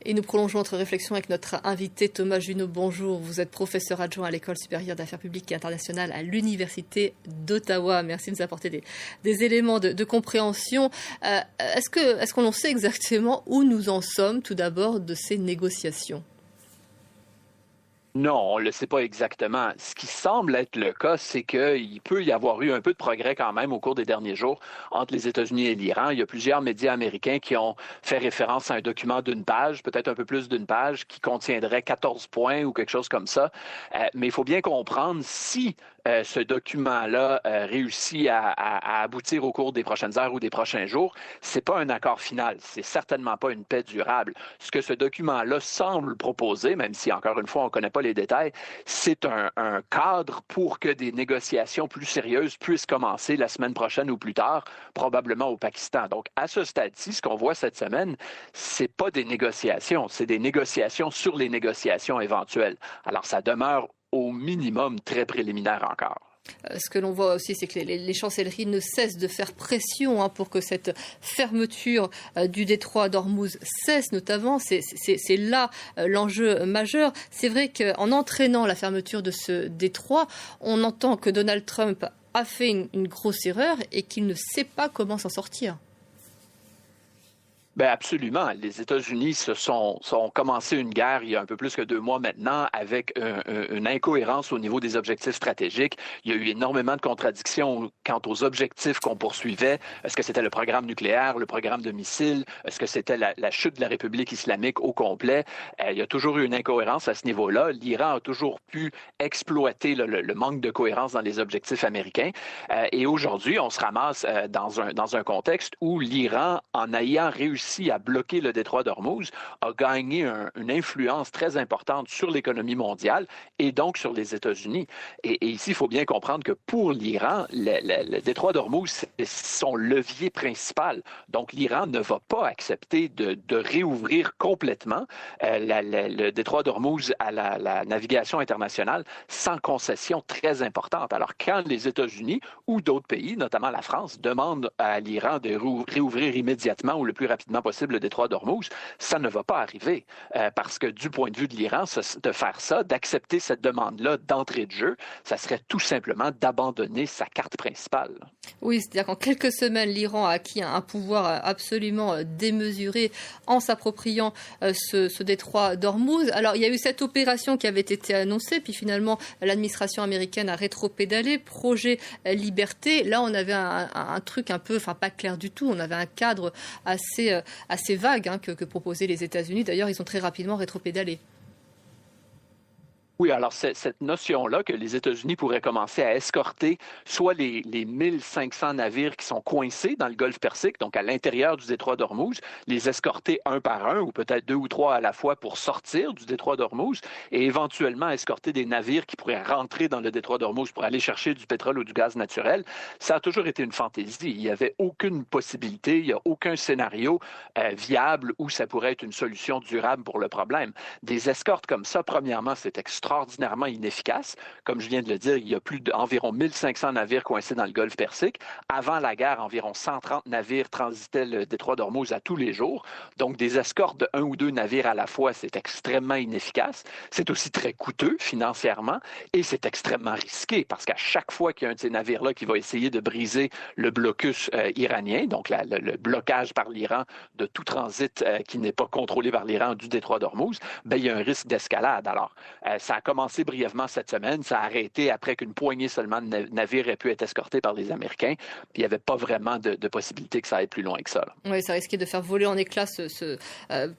Et nous prolongeons notre réflexion avec notre invité Thomas Junod. Bonjour, vous êtes professeur adjoint à l'École supérieure d'affaires publiques et internationales à l'Université d'Ottawa. Merci de nous apporter des éléments de compréhension. Est-ce qu'on sait exactement où nous en sommes tout d'abord de ces négociations? Non, on ne le sait pas exactement. Ce qui semble être le cas, c'est qu'il peut y avoir eu un peu de progrès quand même au cours des derniers jours entre les États-Unis et l'Iran. Il y a plusieurs médias américains qui ont fait référence à un document d'une page, peut-être un peu plus d'une page, qui contiendrait 14 points ou quelque chose comme ça. Mais il faut bien comprendre si ce document-là réussit à aboutir au cours des prochaines heures ou des prochains jours, c'est pas un accord final. C'est certainement pas une paix durable. Ce que ce document-là semble proposer, même si, encore une fois, on ne connaît pas les détails, c'est un cadre pour que des négociations plus sérieuses puissent commencer la semaine prochaine ou plus tard, probablement au Pakistan. Donc, à ce stade-ci, ce qu'on voit cette semaine, c'est pas des négociations, c'est des négociations sur les négociations éventuelles. Alors, ça demeure au minimum très préliminaire encore. Ce que l'on voit aussi, c'est que les chancelleries ne cessent de faire pression pour que cette fermeture du détroit d'Ormuz cesse, notamment. C'est là l'enjeu majeur. C'est vrai qu'en entraînant la fermeture de ce détroit, on entend que Donald Trump a fait une grosse erreur et qu'il ne sait pas comment s'en sortir. Bien, absolument. Les États-Unis ont commencé une guerre il y a un peu plus que 2 mois maintenant avec une incohérence au niveau des objectifs stratégiques. Il y a eu énormément de contradictions quant aux objectifs qu'on poursuivait. Est-ce que c'était le programme nucléaire, le programme de missiles? Est-ce que c'était la chute de la République islamique au complet? Il y a toujours eu une incohérence à ce niveau-là. L'Iran a toujours pu exploiter le manque de cohérence dans les objectifs américains. Et aujourd'hui, on se ramasse dans un contexte où l'Iran, en ayant réussi à bloquer le détroit d'Ormuz, a gagné une influence très importante sur l'économie mondiale et donc sur les États-Unis. Et ici, il faut bien comprendre que pour l'Iran, le détroit d'Ormuz, c'est son levier principal. Donc, l'Iran ne va pas accepter de réouvrir complètement le détroit d'Ormuz à la navigation internationale sans concession très importante. Alors, quand les États-Unis ou d'autres pays, notamment la France, demandent à l'Iran de réouvrir immédiatement ou le plus rapidement possible le détroit d'Ormuz, ça ne va pas arriver parce que du point de vue de l'Iran, de faire ça, d'accepter cette demande-là d'entrée de jeu, ça serait tout simplement d'abandonner sa carte principale. Oui, c'est-à-dire qu'en quelques semaines, l'Iran a acquis un pouvoir absolument démesuré en s'appropriant ce détroit d'Ormuz. Alors, il y a eu cette opération qui avait été annoncée, puis finalement, l'administration américaine a rétropédalé, projet Liberté. Là, on avait un truc un peu, enfin pas clair du tout, on avait un cadre assez vague que proposaient les États-Unis. D'ailleurs, ils ont très rapidement rétropédalé. Oui, alors cette notion-là que les États-Unis pourraient commencer à escorter soit les 1500 navires qui sont coincés dans le golfe Persique, donc à l'intérieur du détroit d'Ormuz, les escorter un par un ou peut-être 2 ou 3 à la fois pour sortir du détroit d'Ormuz et éventuellement escorter des navires qui pourraient rentrer dans le détroit d'Ormuz pour aller chercher du pétrole ou du gaz naturel. Ça a toujours été une fantaisie. Il n'y avait aucune possibilité, il n'y a aucun scénario viable où ça pourrait être une solution durable pour le problème. Des escortes comme ça, premièrement, c'est extraordinairement inefficace. Comme je viens de le dire, il y a environ 1500 navires coincés dans le golfe Persique. Avant la guerre, environ 130 navires transitaient le détroit d'Ormuz à tous les jours. Donc, des escortes de 1 ou 2 navires à la fois, c'est extrêmement inefficace. C'est aussi très coûteux financièrement et c'est extrêmement risqué parce qu'à chaque fois qu'il y a un de ces navires-là qui va essayer de briser le blocus iranien, donc le blocage par l'Iran de tout transit qui n'est pas contrôlé par l'Iran du détroit d'Ormuz, il y a un risque d'escalade. Alors, ça a commencé brièvement cette semaine, ça a arrêté après qu'une poignée seulement de navires ait pu être escortés par les Américains, puis il n'y avait pas vraiment de possibilité que ça aille plus loin que ça. Là. Oui, ça risquait de faire voler en éclats ce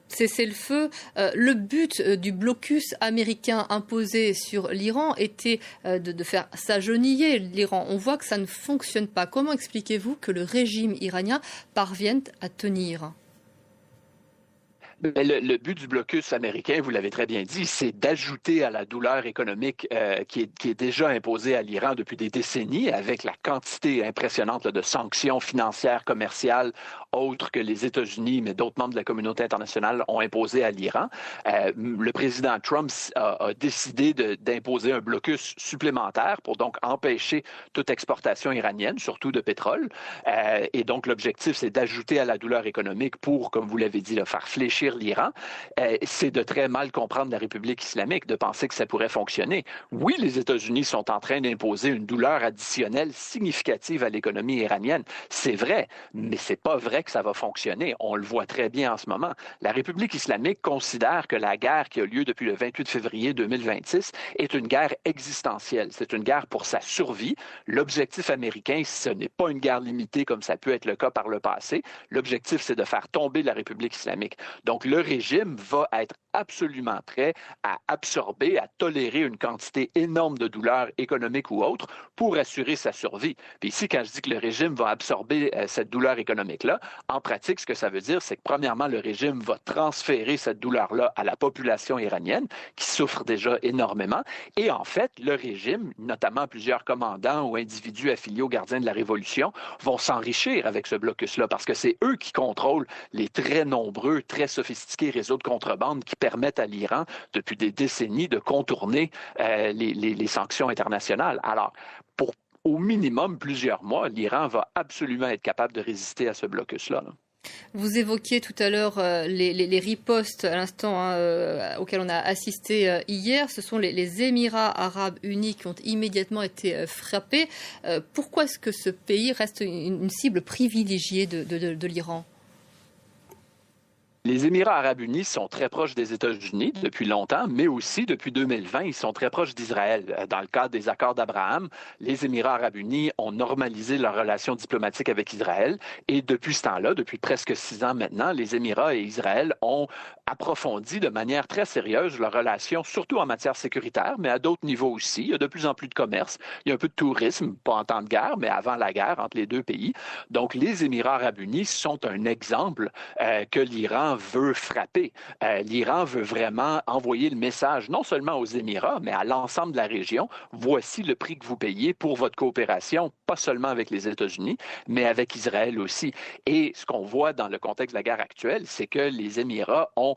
cessez-le-feu. Le but du blocus américain imposé sur l'Iran était de faire s'agenouiller l'Iran. On voit que ça ne fonctionne pas. Comment expliquez-vous que le régime iranien parvienne à tenir ? Le but du blocus américain, vous l'avez très bien dit, c'est d'ajouter à la douleur économique qui est déjà imposée à l'Iran depuis des décennies avec la quantité impressionnante de sanctions financières, commerciales, autres que les États-Unis, mais d'autres membres de la communauté internationale ont imposé à l'Iran. Le président Trump a décidé d'imposer un blocus supplémentaire pour donc empêcher toute exportation iranienne, surtout de pétrole. Et donc, l'objectif, c'est d'ajouter à la douleur économique pour, comme vous l'avez dit, faire fléchir affaiblir l'Iran, c'est de très mal comprendre la République islamique, de penser que ça pourrait fonctionner. Oui, les États-Unis sont en train d'imposer une douleur additionnelle significative à l'économie iranienne. C'est vrai, mais c'est pas vrai que ça va fonctionner. On le voit très bien en ce moment. La République islamique considère que la guerre qui a lieu depuis le 28 février 2026 est une guerre existentielle. C'est une guerre pour sa survie. L'objectif américain, ce n'est pas une guerre limitée comme ça peut être le cas par le passé. L'objectif, c'est de faire tomber la République islamique. Donc, le régime va être absolument prêt à absorber, à tolérer une quantité énorme de douleurs économiques ou autres pour assurer sa survie. Puis ici, quand je dis que le régime va absorber cette douleur économique-là, en pratique, ce que ça veut dire, c'est que premièrement, le régime va transférer cette douleur-là à la population iranienne, qui souffre déjà énormément. Et en fait, le régime, notamment plusieurs commandants ou individus affiliés aux gardiens de la Révolution, vont s'enrichir avec ce blocus-là, parce que c'est eux qui contrôlent les très nombreux, très sophistiqués réseaux de contrebande qui permettent à l'Iran, depuis des décennies, de contourner les sanctions internationales. Alors, pour au minimum plusieurs mois, l'Iran va absolument être capable de résister à ce blocus-là. Vous évoquiez tout à l'heure les ripostes à l'instant auxquels on a assisté hier. Ce sont les Émirats arabes unis qui ont immédiatement été frappés. Pourquoi est-ce que ce pays reste une cible privilégiée de l'Iran ? Les Émirats arabes unis sont très proches des États-Unis depuis longtemps, mais aussi depuis 2020, ils sont très proches d'Israël. Dans le cadre des accords d'Abraham, les Émirats arabes unis ont normalisé leurs relations diplomatiques avec Israël et depuis ce temps-là, depuis presque 6 ans maintenant, les Émirats et Israël ont approfondi de manière très sérieuse leurs relations, surtout en matière sécuritaire, mais à d'autres niveaux aussi. Il y a de plus en plus de commerce, il y a un peu de tourisme, pas en temps de guerre, mais avant la guerre entre les deux pays. Donc, les Émirats arabes unis sont un exemple que l'Iran veut frapper. L'Iran veut vraiment envoyer le message non seulement aux Émirats, mais à l'ensemble de la région. Voici le prix que vous payez pour votre coopération, pas seulement avec les États-Unis, mais avec Israël aussi. Et ce qu'on voit dans le contexte de la guerre actuelle, c'est que les Émirats ont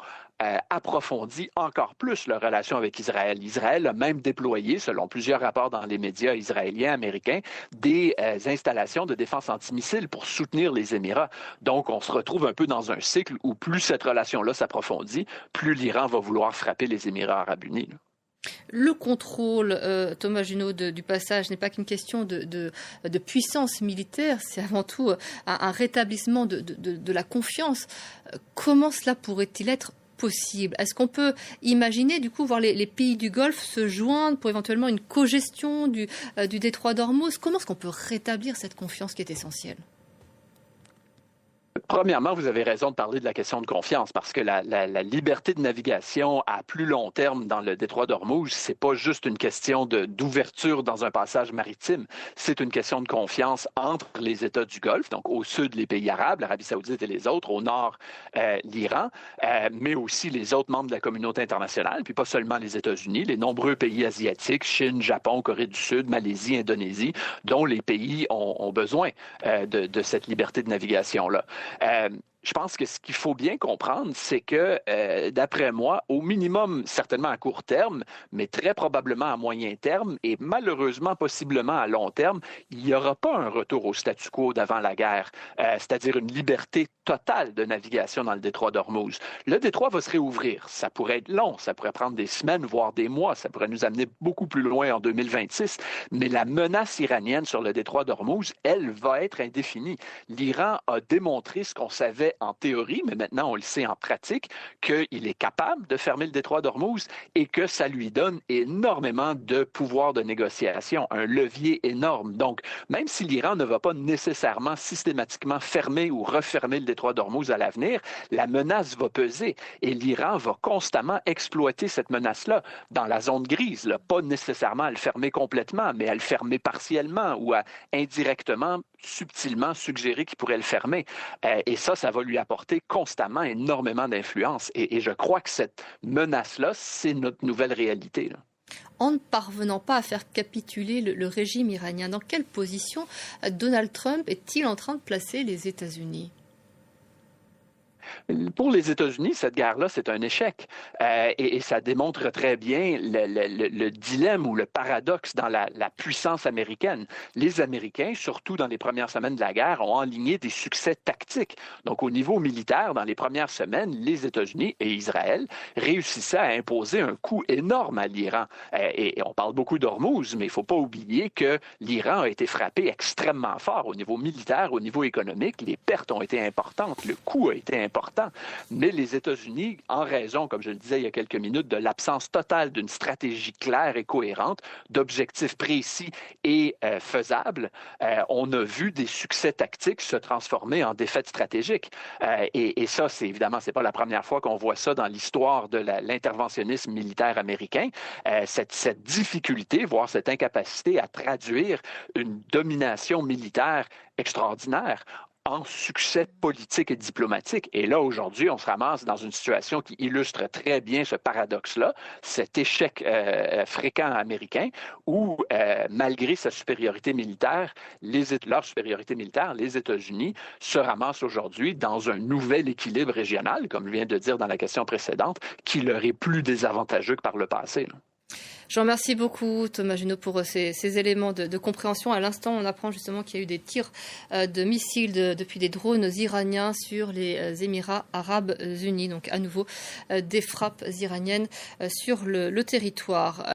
approfondi encore plus leur relation avec Israël. Israël a même déployé, selon plusieurs rapports dans les médias israéliens, américains, des installations de défense antimissiles pour soutenir les Émirats. Donc, on se retrouve un peu dans un cycle où plus cette relation-là s'approfondit, plus l'Iran va vouloir frapper les Émirats arabes unis. Le contrôle, Thomas Junod, du passage n'est pas qu'une question de puissance militaire, c'est avant tout un rétablissement de la confiance. Comment cela pourrait-il être possible? Est-ce qu'on peut imaginer, du coup, voir les pays du Golfe se joindre pour éventuellement une cogestion du détroit d'Ormuz? Comment est-ce qu'on peut rétablir cette confiance qui est essentielle? Premièrement, vous avez raison de parler de la question de confiance parce que la liberté de navigation à plus long terme dans le détroit d'Ormuz, c'est pas juste une question d'ouverture dans un passage maritime, c'est une question de confiance entre les États du Golfe, donc au sud les pays arabes, l'Arabie saoudite et les autres, au nord l'Iran, mais aussi les autres membres de la communauté internationale, puis pas seulement les États-Unis, les nombreux pays asiatiques, Chine, Japon, Corée du Sud, Malaisie, Indonésie, dont les pays ont besoin de cette liberté de navigation-là. Je pense que ce qu'il faut bien comprendre, c'est que, d'après moi, au minimum, certainement à court terme, mais très probablement à moyen terme et malheureusement, possiblement à long terme, il n'y aura pas un retour au statu quo d'avant la guerre, c'est-à-dire une liberté totale de navigation dans le détroit d'Ormuz. Le détroit va se réouvrir. Ça pourrait être long, ça pourrait prendre des semaines, voire des mois, ça pourrait nous amener beaucoup plus loin en 2026, mais la menace iranienne sur le détroit d'Ormuz, elle va être indéfinie. L'Iran a démontré ce qu'on savait en théorie, mais maintenant on le sait en pratique, qu'il est capable de fermer le détroit d'Ormuz et que ça lui donne énormément de pouvoir de négociation, un levier énorme. Donc, même si l'Iran ne va pas nécessairement systématiquement fermer ou refermer le détroit d'Ormuz à l'avenir, la menace va peser et l'Iran va constamment exploiter cette menace-là dans la zone grise, là, pas nécessairement à le fermer complètement, mais à le fermer partiellement ou à indirectement, subtilement suggérer qu'il pourrait le fermer. Et ça va lui apporter constamment énormément d'influence. Et je crois que cette menace-là, c'est notre nouvelle réalité, là. En ne parvenant pas à faire capituler le régime iranien, dans quelle position Donald Trump est-il en train de placer les États-Unis? Pour les États-Unis, cette guerre-là, c'est un échec. Et ça démontre très bien le dilemme ou le paradoxe dans la puissance américaine. Les Américains, surtout dans les premières semaines de la guerre, ont enligné des succès tactiques. Donc, au niveau militaire, dans les premières semaines, les États-Unis et Israël réussissaient à imposer un coup énorme à l'Iran. Et on parle beaucoup d'Ormuz, mais il ne faut pas oublier que l'Iran a été frappé extrêmement fort au niveau militaire, au niveau économique. Les pertes ont été importantes, le coût a été important. Mais les États-Unis, en raison, comme je le disais il y a quelques minutes, de l'absence totale d'une stratégie claire et cohérente, d'objectifs précis et faisables, on a vu des succès tactiques se transformer en défaites stratégiques. Et ça, c'est évidemment, c'est pas la première fois qu'on voit ça dans l'histoire de l'interventionnisme militaire américain. Cette difficulté, voire cette incapacité à traduire une domination militaire extraordinaire en succès politique et diplomatique. Et là, aujourd'hui, on se ramasse dans une situation qui illustre très bien ce paradoxe-là, cet échec fréquent américain où, malgré sa supériorité militaire, leur supériorité militaire, les États-Unis se ramassent aujourd'hui dans un nouvel équilibre régional, comme je viens de dire dans la question précédente, qui leur est plus désavantageux que par le passé, là. Je vous remercie beaucoup, Thomas Junod, pour ces éléments de compréhension. À l'instant, on apprend justement qu'il y a eu des tirs de missiles depuis des drones iraniens sur les Émirats arabes unis. Donc, à nouveau, des frappes iraniennes sur le territoire.